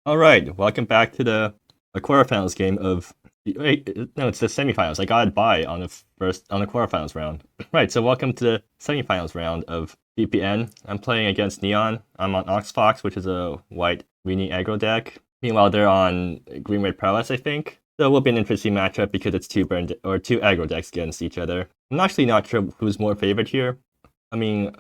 All right, welcome back to the quarterfinals game of. Wait, no, it's the semifinals. I got it by on the quarterfinals round. Right, so welcome to the semifinals round of GPN. I'm playing against Neon. I'm on Oxfox, which is a white greeny aggro deck. Meanwhile, they're on green red Prowess, I think. So it will be an interesting matchup because it's two aggro decks against each other. I'm actually not sure who's more favored here. I mean,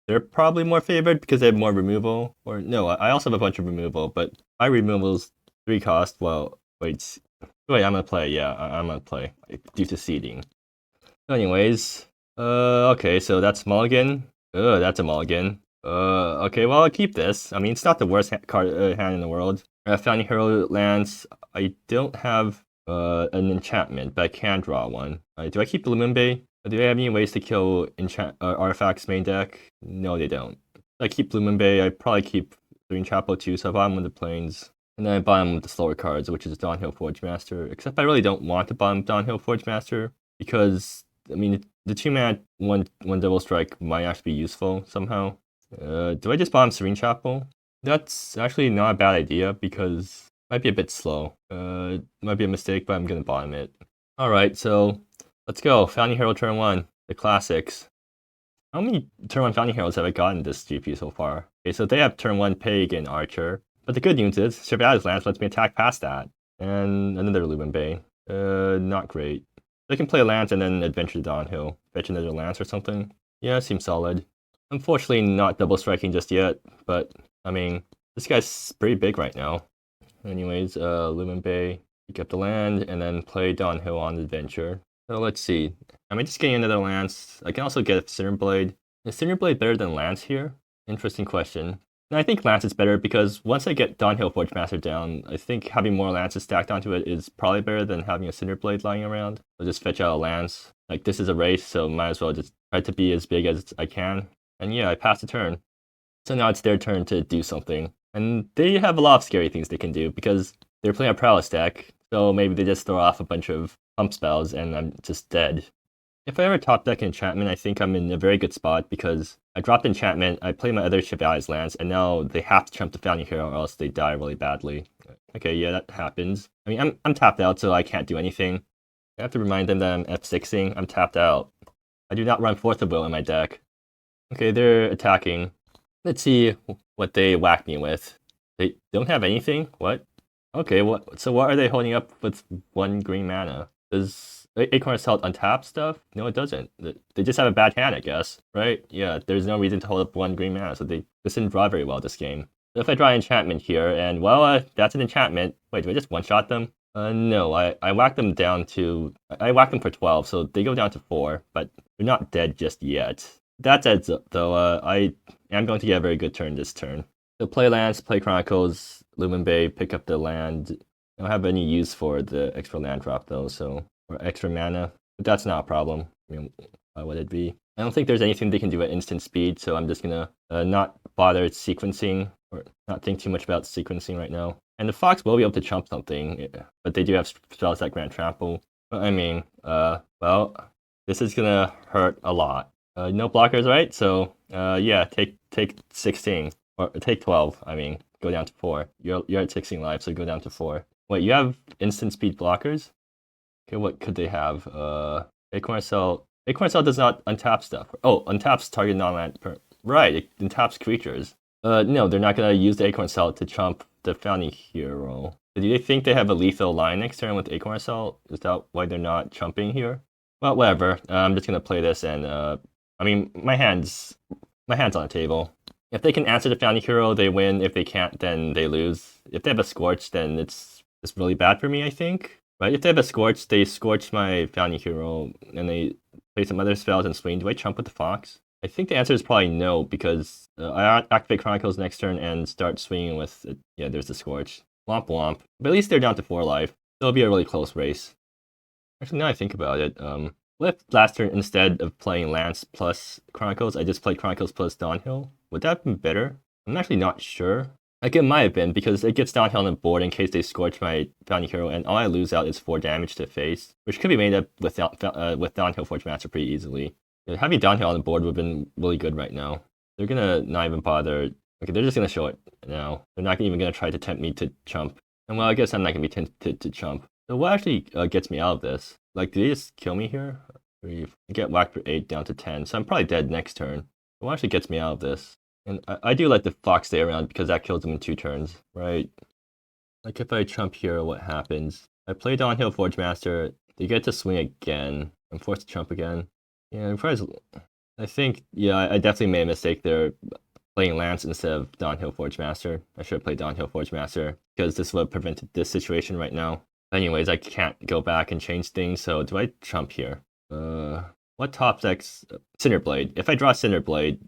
they're probably more favored because they have more removal. Or no, I also have a bunch of removal, but my removal's 3 cost. Well, wait, I'm gonna play. Yeah, I'm gonna play due to seeding. Anyways, okay, so that's mulligan. That's a mulligan. Okay, well I'll keep this. I mean, it's not the worst hand in the world. Founding Hero lands. I don't have an enchantment, but I can draw one. Do I keep the Lumen Bay? Do they have any ways to kill artifacts main deck? No, they don't. I keep Lumen Bay. I probably keep Green Chapel too, so I bottom with the planes. And then I bottom with the slower cards, which is Downhill Forge Master. Except I really don't want to bottom Downhill Forge Master because I mean the 2-mana one double strike might actually be useful somehow. Do I just bottom Serene Chapel? That's actually not a bad idea because it might be a bit slow. It might be a mistake, but I'm gonna bottom it. Alright, so let's go. Founding Hero turn 1, the classics. How many turn 1 Founding Heroes have I gotten this GP so far? Okay, so they have turn 1 Pagan Archer. But the good news is, Chevalier's Lance lets me attack past that. And another Lumen Bay. Not great. I can play a Lance and then adventure downhill. Fetch another Lance or something. Yeah, seems solid. Unfortunately, not double striking just yet, but, I mean, this guy's pretty big right now. Anyways, Lumen Bay, pick up the land, and then play downhill on adventure. So let's see. Am I just getting another Lance? I can also get a Cinderblade. Is Cinderblade better than Lance here? Interesting question. And I think Lance is better because once I get Downhill Forge Master down, I think having more Lances stacked onto it is probably better than having a Cinderblade lying around. I'll just fetch out a Lance. Like, this is a race, so might as well just try to be as big as I can. And yeah, I passed the turn. So now it's their turn to do something. And they have a lot of scary things they can do because they're playing a Prowess deck, so maybe they just throw off a bunch of pump spells and I'm just dead. If I ever top deck enchantment, I think I'm in a very good spot because I dropped enchantment, I play my other Chevalier's Lance, and now they have to trump the Founding Hero or else they die really badly. Okay, yeah, that happens. I mean, I'm tapped out, so I can't do anything. I have to remind them that I'm F6ing. I'm tapped out. I do not run Force of Will in my deck. Okay, they're attacking. Let's see what they whack me with. They don't have anything? What? Okay, so what are they holding up with 1 green mana? Does Acorn Assault untap stuff? No, it doesn't. They just have a bad hand, I guess, right? Yeah, there's no reason to hold up 1 green mana, so they just didn't draw very well this game. So if I draw enchantment here, and well, that's an enchantment. Wait, do I just one-shot them? No, I whacked them down to... I whacked them for 12, so they go down to 4, but they're not dead just yet. That said, though, I am going to get a very good turn this turn. So play Lance, play Chronicles, Lumen Bay, pick up the land. I don't have any use for the extra land drop though, so or extra mana. But that's not a problem. I mean, why would it be? I don't think there's anything they can do at instant speed, so I'm just gonna not bother sequencing or not think too much about sequencing right now. And the Fox will be able to chump something, but they do have spells that grant trample. But I mean, well, this is gonna hurt a lot. No blockers, right? So yeah, take 16 or take 12. I mean, go down to 4. You're at 16 life, so go down to 4. Wait, you have instant speed blockers? Okay, what could they have? Acorn Assault. Acorn Assault does not untap stuff. Oh, untaps target non-land. Right, it untaps creatures. No, they're not gonna use the Acorn Assault to trump the Founding Hero. Do they think they have a lethal line next turn with Acorn Assault? Is that why they're not trumping here? Well, whatever. I'm just gonna play this and I mean, my hand's on the table. If they can answer the Founding Hero, they win. If they can't, then they lose. If they have a Scorch, then it's really bad for me, I think. Right? If they have a Scorch, they scorch my Founding Hero, and they play some other spells and swing. Do I trump with the Fox? I think the answer is probably no, because I activate Chronicles next turn and start swinging with it. Yeah, there's the Scorch. Womp womp. But at least they're down to 4 life. It'll be a really close race. Actually, now I think about it, what if last turn, instead of playing Lance plus Chronicles, I just played Chronicles plus Downhill? Would that have been better? I'm actually not sure. Like, it might have been, because it gets Downhill on the board in case they scorch my Founding Hero, and all I lose out is 4 damage to face, which could be made up with Downhill Forge Master pretty easily. Having Downhill on the board would have been really good right now. They're gonna not even bother Okay, they're just gonna show it now. They're not even gonna try to tempt me to chump. And well, I guess I'm not gonna be tempted to chump. So what actually gets me out of this? Like, do they just kill me here? I get whacked for 8 down to 10, so I'm probably dead next turn. What actually gets me out of this? And I do let the fox stay around because that kills them in 2 turns, right? Like if I chump here, what happens? I play downhill Forge Master, they get to swing again. I'm forced to chump again. Yeah, I think, yeah, I definitely made a mistake there playing Lance instead of downhill Forge Master. I should have played downhill Forge Master because this would have prevented this situation right now. Anyways, I can't go back and change things, so do I chump here? What top decks? Cinderblade. If I draw Cinderblade,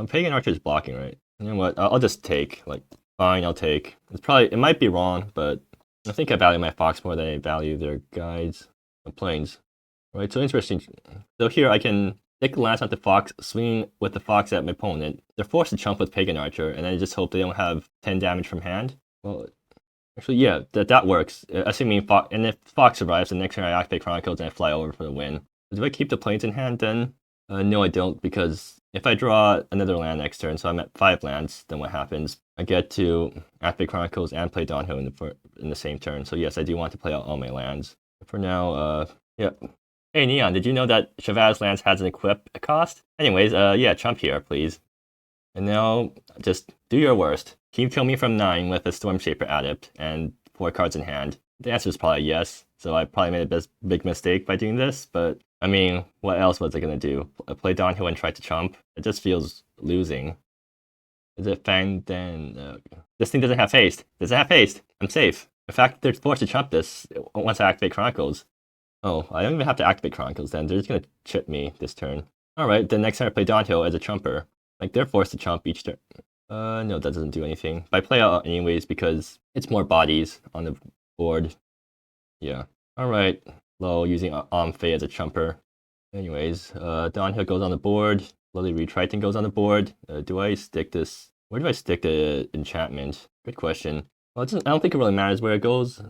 Pagan Archer is blocking, right? You know what? I'll just take. Like, fine, I'll take. It might be wrong, but I think I value my Fox more than I value their guides, planes. Right, so interesting. So here I can take the lance at the Fox, swing with the Fox at my opponent. They're forced to chump with Pagan Archer, and I just hope they don't have 10 damage from hand. Well, actually, yeah, that works. Assuming Fox, and if Fox survives, the next turn I activate Chronicles and I fly over for the win. Do I keep the planes in hand then? No, I don't, because if I draw another land next turn, so I'm at 5 lands, then what happens? I get to activate Chronicles and play downhill in the same turn. So yes, I do want to play out all my lands. For now, yeah. Hey Neon, did you know that Shavaz Lance has an equip cost? Anyways, yeah, chump here, please. And now, just do your worst. Can you kill me from 9 with a Storm Shaper Adept and 4 cards in hand? The answer is probably yes, so I probably made a big mistake by doing this, but I mean, what else was I gonna do? Play downhill and try to chump? It just feels losing. Is it Fang then? This thing doesn't have haste. Does it have haste? I'm safe. In fact, they're forced to chump this once I activate Chronicles. Oh, I don't even have to activate Chronicles then. They're just gonna chip me this turn. Alright, then next turn I play downhill as a chumper. Like, they're forced to chump each turn. No, that doesn't do anything. But I play out anyways because it's more bodies on the board. Yeah. Alright. Low using Omfei as a chumper. Anyways, downhill goes on the board. Lily Retriton goes on the board. Do I stick this? Where do I stick the enchantment? Good question. Well, I don't think it really matters where it goes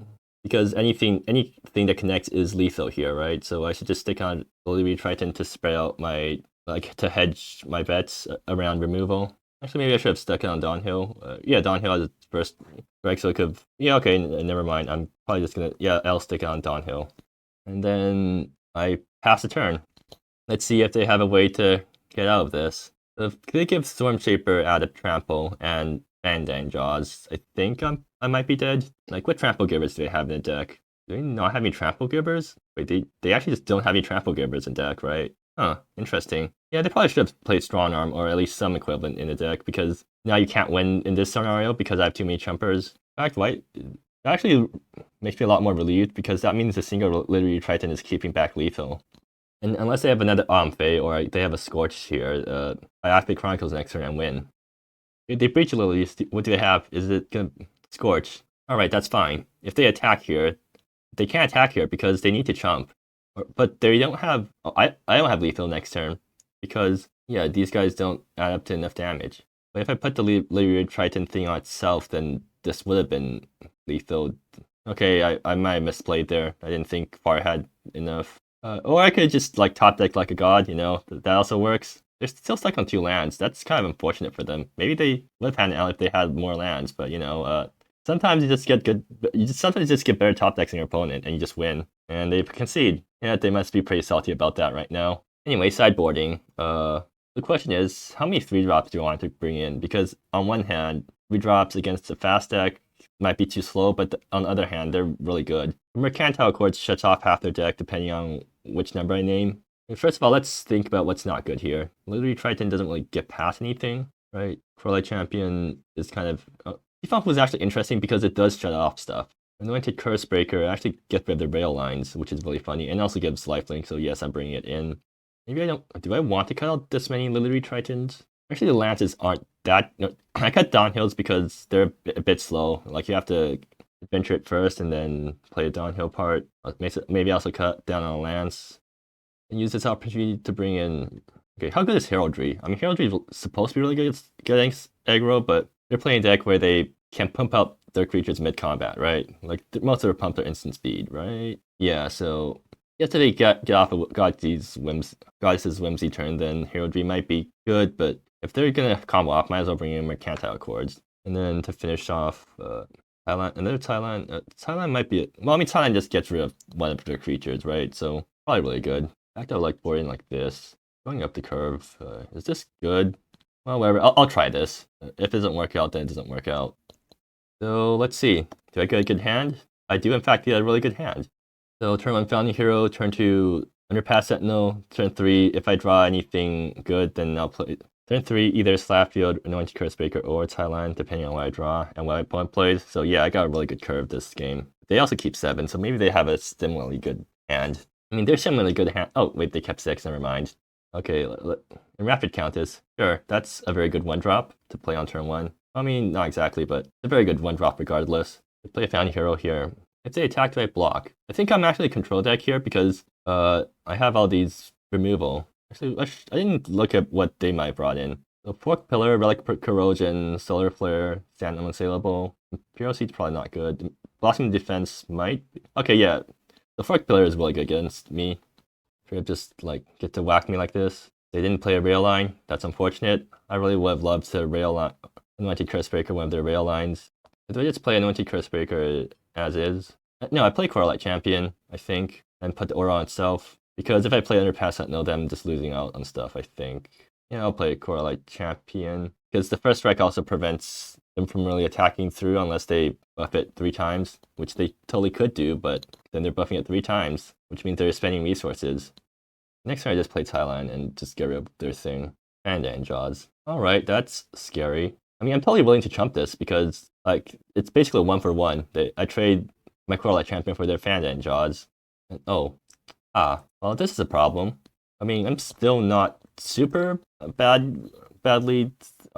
because anything that connects is lethal here, right? So I should just stick on Lily Retriton to spread out to hedge my bets around removal. Actually, maybe I should have stuck it on downhill. Yeah, downhill as its first strike, so it could. Yeah, okay, never mind. I'm probably just gonna. Yeah, I'll stick it on downhill, and then I pass the turn. Let's see if they have a way to get out of this. If they give Storm Shaper Adept Trample and Bandang Jaws, I think I might be dead. Like, what Trample Givers do they have in the deck? Do they not have any Trample Givers? Wait, they actually just don't have any Trample Givers in deck, right? Huh, interesting. Yeah, they probably should have played Strong Arm or at least some equivalent in the deck because now you can't win in this scenario because I have too many chumpers. In fact, white actually makes me a lot more relieved because that means the single Literary Triton is keeping back lethal. And unless they have another Omfei or they have a Scorch here, I activate Chronicles next turn and win. If they breach Lilies, what do they have? Is it gonna Scorch? Alright, that's fine. If they attack here, they can't attack here because they need to chump. But they don't have. I don't have lethal next turn because yeah, these guys don't add up to enough damage. But if I put the Literary Triton thing on itself, then this would have been lethal. Okay, I might have misplayed there. I didn't think far ahead enough. Or I could just like top deck like a god, you know, that also works. They're still stuck on 2 lands. That's kind of unfortunate for them. Maybe they would have had an out if they had more lands, but you know, sometimes you just get good. Sometimes you just get better top decks than your opponent, and you just win. And they concede. Yeah, they must be pretty salty about that right now. Anyway, sideboarding. The question is, how many 3-drops do you want to bring in? Because on one hand, 3-drops against a fast deck might be too slow, but on the other hand, they're really good. Mercantile Accords shuts off half their deck depending on which number I name. First of all, let's think about what's not good here. Literary Triton doesn't really get past anything, right? Crowlight Champion is kind of... Default was actually interesting because it does shut off stuff. Anointed Cursebreaker actually gets rid of the rail lines, which is really funny, and also gives lifelink, so yes, I'm bringing it in. Maybe I don't... Do I want to cut out this many Literary Tritons? Actually, the lances aren't that... No, I cut downhills because they're a bit slow. Like, you have to adventure it first and then play the downhill part. Maybe also cut down on a lance. And use this opportunity to bring in... Okay, how good is Heraldry? I mean, Heraldry is supposed to be really good against aggro, but they're playing a deck where they can pump out their creatures mid-combat, right? Like, most of their pump their instant speed, right? Yeah, so... After they get off of Goddess's Whimsy turn, then Heraldry might be good, but if they're gonna combo off, might as well bring in Mercantile Chords. And then to finish off, Thailand, another Thailand. Thailand might be well. I mean, Thailand just gets rid of one of their creatures, right? So probably really good. Back to like boarding like this, going up the curve. Is this good? Well, whatever. I'll try this. If it doesn't work out, then it doesn't work out. So let's see. Do I get a good hand? I do, in fact, get a really good hand. So turn 1 Founding Hero, turn 2 Underpass Sentinel, turn 3 if I draw anything good, then I'll play. Turn 3 either Slapfield, Anointed Cursebreaker, or Thailand, depending on what I draw and what my opponent played. So yeah, I got a really good curve this game. They also keep 7, so maybe they have a similarly good hand. I mean, they're similarly good hand. Oh, wait, they kept 6, never mind. Okay, Rapid Countess. Sure, that's a very good 1-drop to play on turn 1. I mean, not exactly, but a very good 1-drop regardless. I play a Founding Hero here. If they attack, do I block? I think I'm actually control deck here because I have all these removal. Actually, I didn't look at what they might have brought in. So Fork Pillar, Relic Corrosion, Solar Flare, Sand Unassailable. Imperial Seed's probably not good. Blossoming Defense might be. Okay, yeah. The Fork Pillar is really good against me. Should just like get to whack me like this. They didn't play a rail line. That's unfortunate. I really would have loved to rail line Anointed Cursebreaker, one of their rail lines. Did I just play Anointed Cursebreaker as is? No, I play Coralight Champion, I think, and put the aura on itself. Because if I play Underpass Sentinel, then I'm just losing out on stuff, I think. Yeah, I'll play Coralight Champion. Because the first strike also prevents them from really attacking through unless they buff it 3 times, which they totally could do, but then they're buffing it 3 times, which means they're spending resources. Next turn I just play Thailand and just get rid of their thing. And Jaws. Alright, that's scary. I mean, I'm totally willing to chump this because, like, it's basically a 1-for-1. I trade my Coralight Champion for their Fanda and Jaws. And, well, this is a problem. I mean, I'm still not super badly.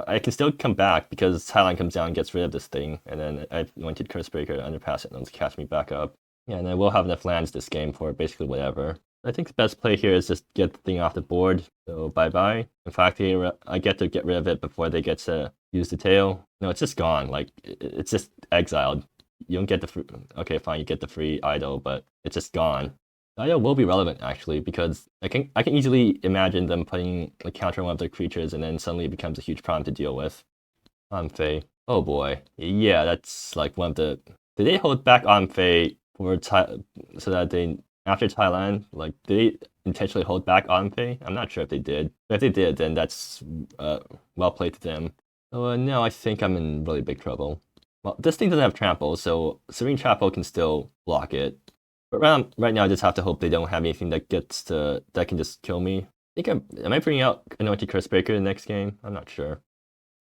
I can still come back because Thailand comes down and gets rid of this thing, and then I've Anointed Cursebreaker, Underpass it, and catch me back up. Yeah, and I will have enough lands this game for basically whatever. I think the best play here is just get the thing off the board. So bye-bye. In fact, I get to get rid of it before they get to use the tail. No, it's just gone. Like, it's just exiled. You don't get the free... Okay, fine, you get the free idol, but it's just gone. The idol will be relevant, actually, because I can easily imagine them putting a counter on one of their creatures, and then suddenly it becomes a huge problem to deal with. Fei. Oh boy. Yeah, that's like one of the... Did they hold back Fei for so that they... After Thailand, like, did they intentionally hold back Fei? I'm not sure if they did. But if they did, then that's well played to them. So now I think I'm in really big trouble. Well, this thing doesn't have trample, so Serene Chapel can still block it. But right now I just have to hope they don't have anything that can just kill me. I think am I bringing out Anointed Cursebreaker in the next game? I'm not sure.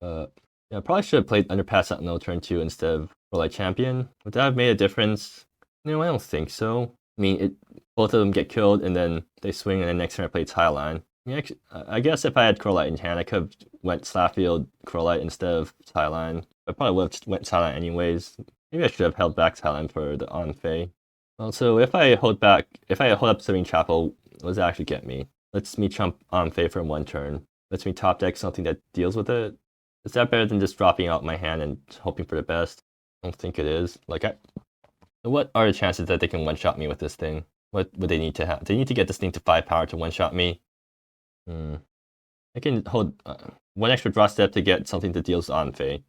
Yeah, I probably should have played Underpass Sentinel turn 2 instead of Coralight Champion. Would that have made a difference? No, I don't think so. I mean, both of them get killed, and then they swing, and then next turn I play Thailand. I mean, actually, I guess if I had Coralight in hand, I could have went Slapfield Coralight instead of Thailand. I probably would have just went Thailand anyways. Maybe I should have held back Thailand for the Fei. Also, if I hold up Serene Chapel, what does that actually get me? Lets me chump Fei for 1 turn. Lets me top deck something that deals with it. Is that better than just dropping out my hand and hoping for the best? I don't think it is. Like, what are the chances that they can one-shot me with this thing? What would they need to have? They need to get this thing to 5 power to one-shot me. I can hold 1 extra draw step to get something that deals on Fei.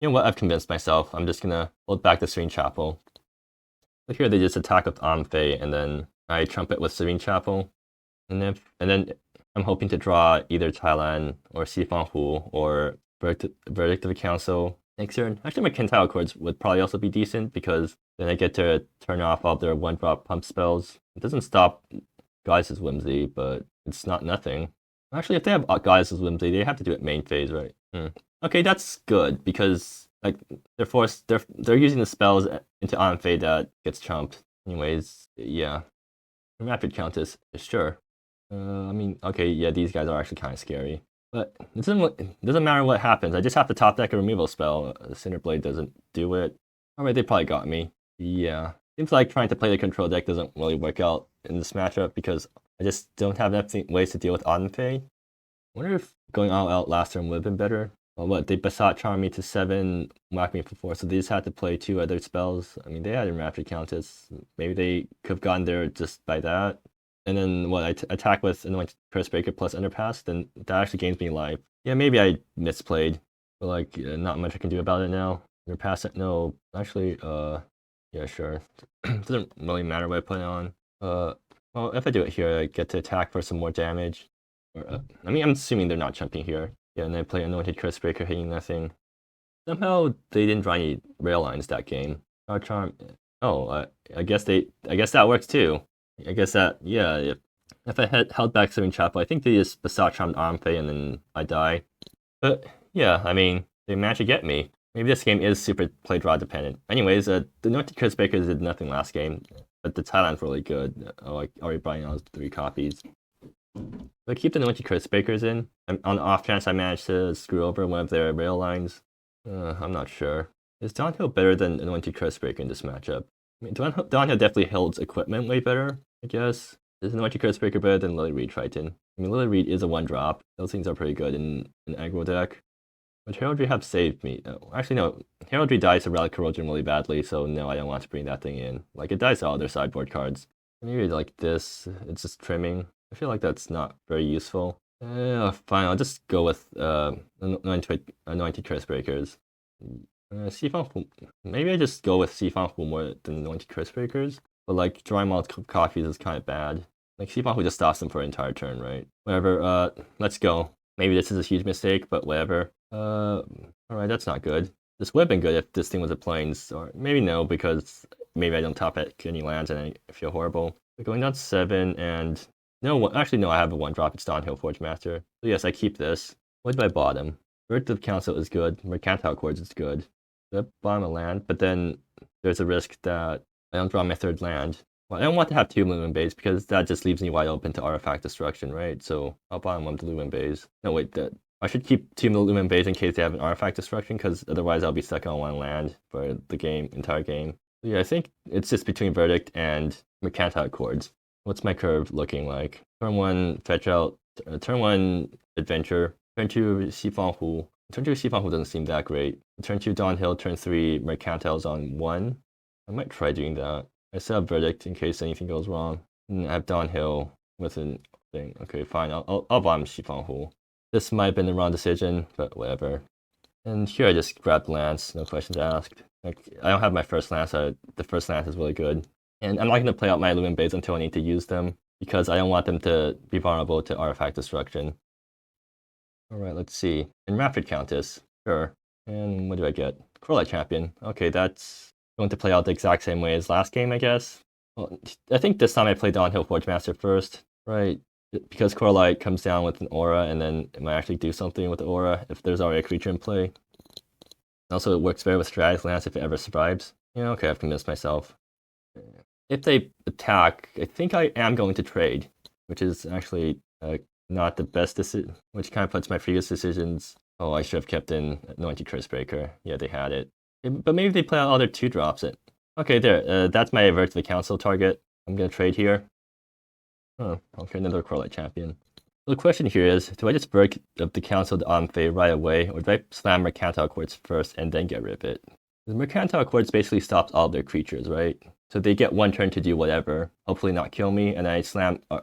You know what? I've convinced myself. I'm just gonna hold back the Serene Chapel. So here they just attack with Fei, and then I trumpet with Serene Chapel. And then I'm hoping to draw either Thailand or Sifan Hu or Verdict of the Council next turn. Actually, my Mercantile Chords would probably also be decent because then I get to turn off all their 1-drop pump spells. It doesn't stop Goddess's Whimsy, but it's not nothing. Actually, if they have Goddess's Whimsy, they have to do it main phase, right? Okay, that's good because like they're using the spells into Fei that gets chumped. Anyways, yeah. Rapid Countess, sure. I mean, okay, yeah, these guys are actually kind of scary. But it doesn't matter what happens. I just have to top deck a removal spell. The Cinder Blade doesn't do it. Alright, they probably got me. Yeah. Seems like trying to play the control deck doesn't really work out in this matchup because I just don't have enough ways to deal with Fei. I wonder if going all out last turn would have been better. Well, what, they Basat Charm me to 7, whack me for 4, so they just had to play 2 other spells. I mean, they had Rapid Countess. Maybe they could have gotten there just by that. and then what, I attack with Anointed Curse Breaker plus Underpass, then that actually gains me life. Yeah, maybe I misplayed, but like, not much I can do about it now. Underpass it, no, actually, yeah, sure. Doesn't really matter what I put it on. Well, if I do it here, I get to attack for some more damage. Or, I mean, I'm assuming they're not jumping here. Yeah, and I play Anointed Curse Breaker, hitting nothing. Somehow they didn't draw any rail lines that game. Our charm. Oh, I guess that works too. I guess that, yeah. If I had held back Swimming Chapel, I think they just Basat Charmed Armfey and then I die. But yeah, I mean, they managed to get me. Maybe this game is super play draw dependent. Anyways, the Anointed Curse Breakers did nothing last game, but the Thailand's really good. Oh, I already buying all 3 copies. But keep the Anointed Curse Breakers in. On the off chance I manage to screw over one of their rail lines. I'm not sure. Is Downhill better than Anointed Curse Breaker in this matchup? I mean, Downhill definitely holds equipment way better, I guess. Is Anointed Curse Breaker better than Lily Reed Triton? I mean, Lily Reed is a 1-drop. Those things are pretty good in an aggro deck. Would Heraldry have saved me? Oh, actually, no. Heraldry dies to Relic Corrosion really badly, so no, I don't want to bring that thing in. Like, it dies to all their sideboard cards. Maybe like this, it's just trimming. I feel like that's not very useful. Fine, I'll just go with Anointed Curse Breakers. Maybe I just go with Sifan Hu more than Anointed Curse Breakers. But like, drawing multiple copies is kind of bad. Like, Sifan Hu just stops them for an entire turn, right? Whatever, let's go. Maybe this is a huge mistake, but whatever. Alright, that's not good. This would have been good if this thing was a Plains, or maybe no, because maybe I don't top at any lands and I feel horrible. But going down 7 and... No, actually no, I have a 1-drop, it's Downhill Forge Master. So yes, I keep this. What do I bottom? Birth of Council is good, Mercantile Accords is good. I bottom a land, but then there's a risk that I don't draw my 3rd land. Well, I don't want to have 2 Lumen Bays because that just leaves me wide open to Artifact Destruction, right? So I'll bottom 1 Lumen Bays. No, wait, I should keep 2 Lumen Bays in case they have an Artifact Destruction, because otherwise I'll be stuck on 1 land for the entire game. So yeah, I think it's just between Verdict and Mercantile Accords. What's my curve looking like? Turn 1, fetch out. Turn 1, Adventure. Turn 2, Sifan Hu. Turn 2, Sifan Hu doesn't seem that great. Turn 2, Downhill. Turn 3, Mercantiles on 1. I might try doing that. I still have Verdict in case anything goes wrong. And I have Downhill with a thing. Okay, fine. I'll bottom Sifan Hu. This might have been the wrong decision, but whatever. And here I just grabbed Lance, no questions asked. Like, I don't have my first Lance, so the first Lance is really good. And I'm not going to play out my Lumen Bays until I need to use them, because I don't want them to be vulnerable to Artifact Destruction. Alright, let's see. And Rapid Countess, sure. And what do I get? Crowlight Champion. Okay, that's going to play out the exact same way as last game, I guess. Well, I think this time I played Downhill Forge Master first, right? Because Crowlight comes down with an aura, and then it might actually do something with the aura if there's already a creature in play. Also, it works better with Stratus Lance if it ever survives. Yeah, okay, I've convinced myself. If they attack, I think I am going to trade, which is actually not the best decision, which kind of puts my previous decisions. Oh, I should have kept in Anointed Curse Breaker. Yeah, they had it. But maybe they play out all their 2-drops. Okay, there. That's my Avert to the Council target. I'm going to trade here. Oh, okay, another Crowlight Champion. The question here is, do I just break up the Council to Omfei right away, or do I slam Mercantile Accords first and then get rid of it? The Mercantile Accords basically stops all their creatures, right? So they get 1 turn to do whatever, hopefully not kill me, and I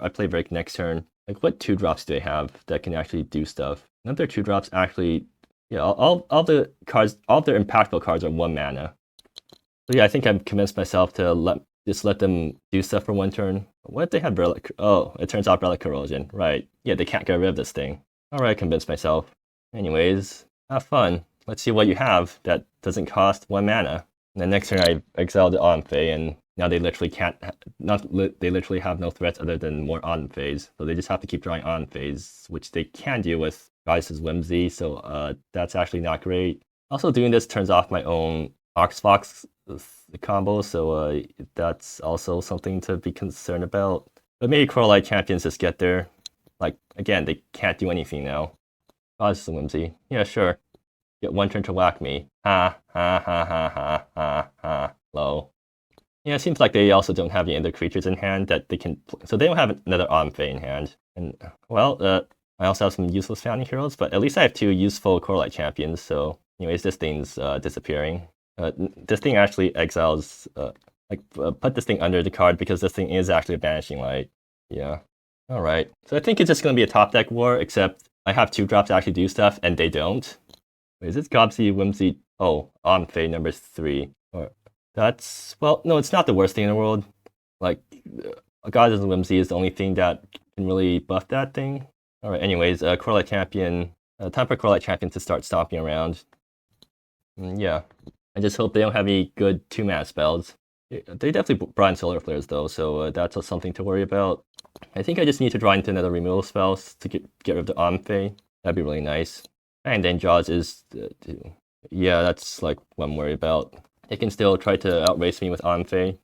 play Break next turn. Like, what 2-drops do they have that can actually do stuff? None of their 2-drops actually, yeah, all the cards, all of their impactful cards are 1 mana. So yeah, I think I've convinced myself to let them do stuff for 1 turn. What if they had Relic? Oh, it turns out Relic Corrosion, right. Yeah, they can't get rid of this thing. Alright, convinced myself. Anyways, have fun. Let's see what you have that doesn't cost 1 mana. And then next turn I exiled Omfei, and now they literally they literally have no threats other than more Omfeis. So they just have to keep drawing Omfeis, which they can do with Goddess's Whimsy, so that's actually not great. Also, doing this turns off my own Oxfox combo, so that's also something to be concerned about. But maybe Crowlight Champions just get there. Like, again, they can't do anything now. Goddess's Whimsy. Yeah, sure. Get 1 turn to whack me. Ha, ha, ha, ha, ha, ha, ha, low. Yeah, it seems like they also don't have any other creatures in hand that they can... So they don't have another Omfei in hand. And, well, I also have some useless Founding Heroes, but at least I have 2 useful Crowlight Champions, so... Anyways, this thing's disappearing. This thing actually exiles... put this thing under the card, because this thing is actually a Banishing Light. Yeah. Alright. So I think it's just gonna be a top deck war, except I have 2 drops to actually do stuff, and they don't. Wait, is this Gobsy, Whimsy? Oh, Omfei number 3. Or that's, well, no, it's not the worst thing in the world. Like, Goddess Whimsy is the only thing that can really buff that thing. Alright, anyways, Corelight Champion. Time for Corelight Champion to start stomping around. Yeah. I just hope they don't have any good 2-mana spells. They definitely brought in Solar Flares, though, so that's something to worry about. I think I just need to draw into another removal spells to get rid of the Omfei. That'd be really nice. And then Jaws is... yeah, that's like what I'm worried about. They can still try to outrace me with Omfei.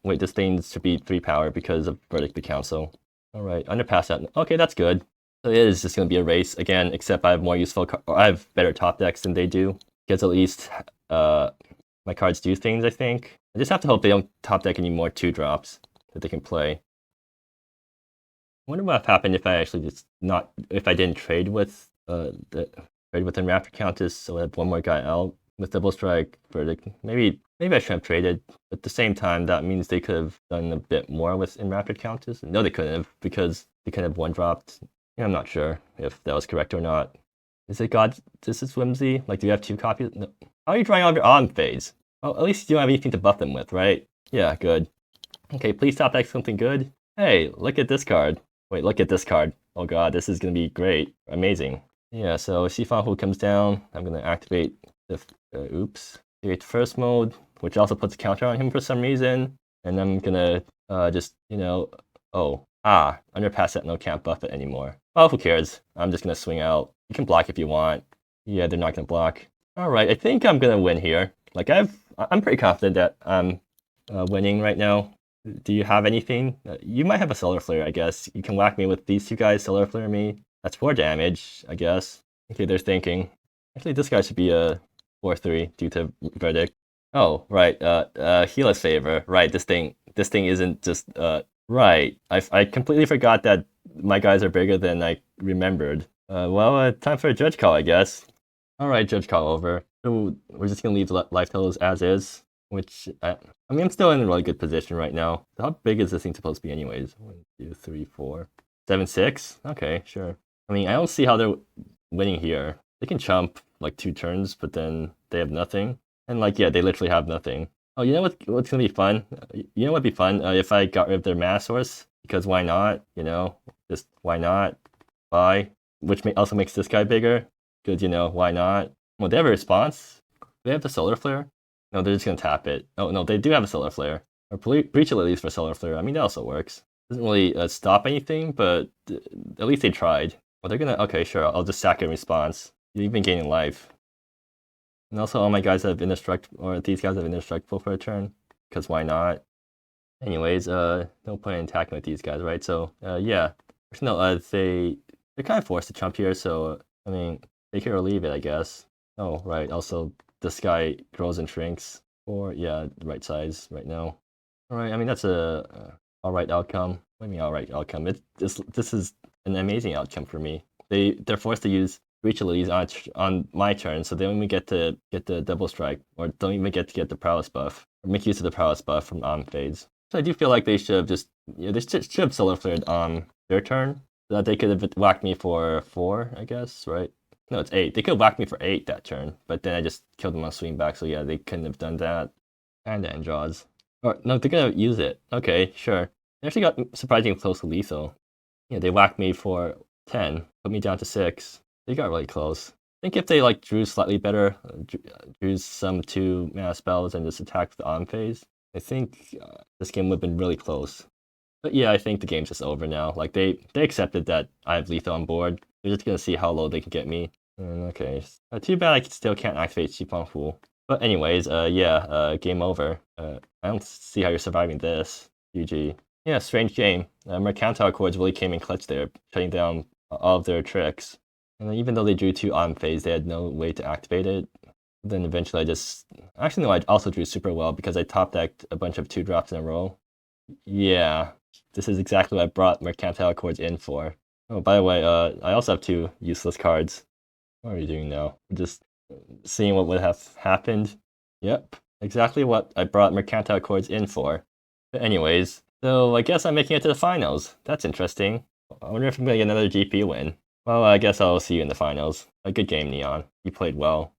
Wait, this thing should be 3 power because of Verdict the Council. Alright, underpass that. Okay, that's good. So it is just going to be a race again, except I have more useful... or I have better top decks than they do. Because at least my cards do things, I think. I just have to hope they don't top deck any more 2-drops that they can play. I wonder what happened if I actually just not... if I didn't trade with trade with Enraptured Countess, so I have 1 more guy out with Double Strike, Verdict. Maybe I should have traded. But at the same time, that means they could have done a bit more with Enraptured Countess. No, they couldn't have, because they could have 1-dropped. Yeah, I'm not sure if that was correct or not. Is it God? This is Whimsy? Like, do you have 2 copies? No. How are you drawing all of your Omfeis? Well, at least you don't have anything to buff them with, right? Yeah, good. Okay, please top deck something good. Hey, look at this card. Wait, look at this card. Oh god, this is gonna be great. Amazing. Yeah, so Shifanhu comes down. I'm gonna activate the... oops. Activate first mode, which also puts a counter on him for some reason. And I'm gonna just, underpass that, no, can't buff it anymore. Well, who cares? I'm just gonna swing out. You can block if you want. Yeah, they're not gonna block. Alright, I think I'm gonna win here. Like, I'm pretty confident that I'm winning right now. Do you have anything? You might have a Solar Flare, I guess. You can whack me with these 2 guys, Solar Flare me. That's 4 damage, I guess. Okay, they're thinking. Actually, this guy should be a 4-3 due to Verdict. Oh, right, Healer's Favor. Right, this thing isn't just, right. I completely forgot that my guys are bigger than I remembered. Time for a Judge Call, I guess. Alright, Judge Call over. So we're just gonna leave the life totals as is, which, I mean, I'm still in a really good position right now. How big is this thing supposed to be anyways? 1, 2, 3, 4, 7, 6? Okay, sure. I mean, I don't see how they're winning here. They can chump, like, 2 turns, but then they have nothing. And, like, yeah, they literally have nothing. Oh, you know what's gonna be fun? You know what'd be fun? If I got rid of their Mana Source, because why not? You know? Just, why not? Bye. Which also makes this guy bigger. Because, why not? Well, they have a response. Do they have the Solar Flare? No, they're just gonna tap it. Oh, no, they do have a Solar Flare. Or Breach at least for Solar Flare. I mean, that also works. Doesn't really stop anything, but at least they tried. Well, they're gonna... okay, sure, I'll just sack in response. You're even gaining life. And also, all my guys have Indestructible, or these guys have Indestructible for a turn. Because why not? Anyways, no point in attacking with these guys, right? So, yeah. No, they're kind of forced to chump here, so, I mean... take it or leave it, I guess. Oh, right. Also, this guy grows and shrinks. Or, yeah, right size right now. Alright, I mean, that's a alright outcome. What do you mean alright outcome? This is an amazing outcome for me. They're forced to use Breach Abilities on my turn, so they don't even get to get the Double Strike, or don't even get to get the Prowess buff, or make use of the Prowess buff from Omfades. So I do feel like they should have just... they should have Solar Flared on their turn, so that they could have whacked me for 4, I guess, right? No, it's 8. They could have whacked me for 8 that turn, but then I just killed them on swing back, so yeah, they couldn't have done that. And end draws. Or, no, they're gonna use it. Okay, sure. They actually got surprisingly close to lethal. Yeah, they whacked me for 10, put me down to 6. They got really close. I think if they, like, drew slightly better, drew some 2 mana spells and just attacked the on phase, I think this game would have been really close. But yeah, I think the game's just over now. Like, they accepted that I have lethal on board. They're just gonna see how low they can get me. Okay. Too bad I still can't activate Shipanhu. But anyways, game over. I don't see how you're surviving this. GG. Yeah, strange game. Mercantile Accords really came in clutch there, shutting down all of their tricks. And even though they drew 2 on phase, they had no way to activate it. Then eventually I just... actually, no, I also drew super well because I top decked a bunch of 2-drops in a row. Yeah, this is exactly what I brought Mercantile Accords in for. Oh, by the way, I also have 2 useless cards. What are you doing now? Just seeing what would have happened. Yep, exactly what I brought Mercantile Accords in for. But anyways, So I guess I'm making it to the finals. That's interesting. I wonder if I'm gonna get another GP win. Well, I guess I'll see you in the finals. A good game, Neon. You played well.